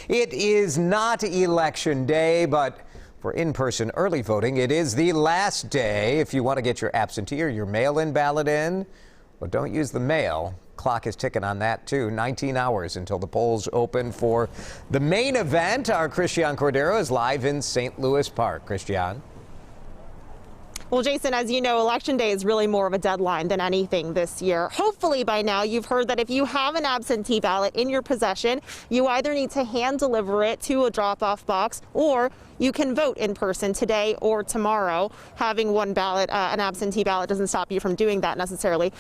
It is not Election Day, but for in-person early voting, it is the last day. If you want to get your absentee or your mail-in ballot in, well, don't use the mail. Clock is ticking on that, too. 19 hours until the polls open for the main event. Our Christiane Cordero is live in St. Louis Park. Christiane. Well, Jason, as you know, Election Day is really more of a deadline than anything this year. Hopefully by now you've heard that if you have an absentee ballot in your possession, you either need to hand deliver it to a drop-off box or you can vote in person today or tomorrow. Having one ballot, an absentee ballot, doesn't stop you from doing that necessarily.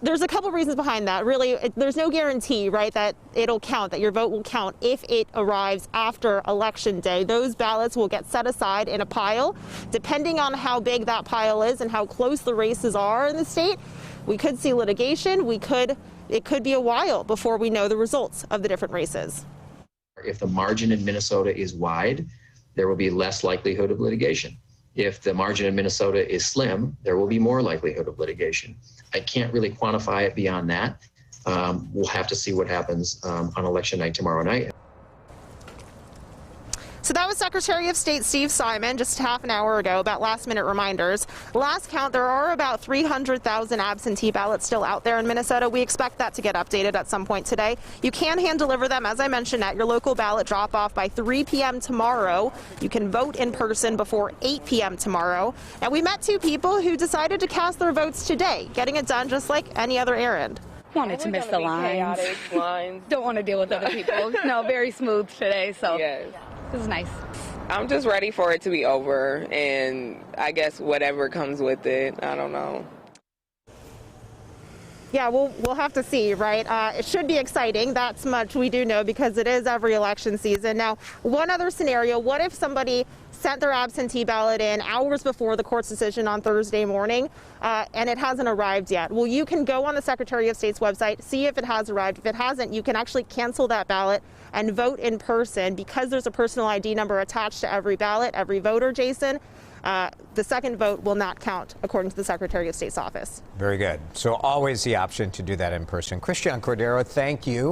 There's a couple reasons behind that. Really, there's no guarantee, right, that it'll count, that your vote will count if it arrives after Election Day. Those ballots will get set aside in a pile. Depending on how big that pile is and how close the races are in the state, we could see litigation. It could be a while before we know the results of the different races. If the margin in Minnesota is wide, there will be less likelihood of litigation. If the margin in Minnesota is slim, there will be more likelihood of litigation. I can't really quantify it beyond that. We'll have to see what happens on election night tomorrow night. So that was Secretary of State Steve Simon just half an hour ago about last-minute reminders. Last count, there are about 300,000 absentee ballots still out there in Minnesota. We expect that to get updated at some point today. You can hand deliver them, as I mentioned, at your local ballot drop-off by 3 p.m. tomorrow. You can vote in person before 8 p.m. tomorrow. And we met two people who decided to cast their votes today, getting it done just like any other errand. Wanted to miss the lines. Don't want to deal with other people. No, very smooth today, so yes. This is nice. I'm just ready for it to be over, and I guess whatever comes with it, I don't know. Yeah, we'll have to see, right? It should be exciting. That's much we do know because it is every election season. Now, one other scenario, what if somebody sent their absentee ballot in hours before the court's decision on Thursday morning and it hasn't arrived yet? Well, you can go on the Secretary of State's website, see if it has arrived. If it hasn't, you can actually cancel that ballot and vote in person because there's a personal ID number attached to every ballot, every voter, Jason. The second vote will not count, according to the Secretary of State's office. Very good. So always the option to do that in person. Christiane Cordero, thank you.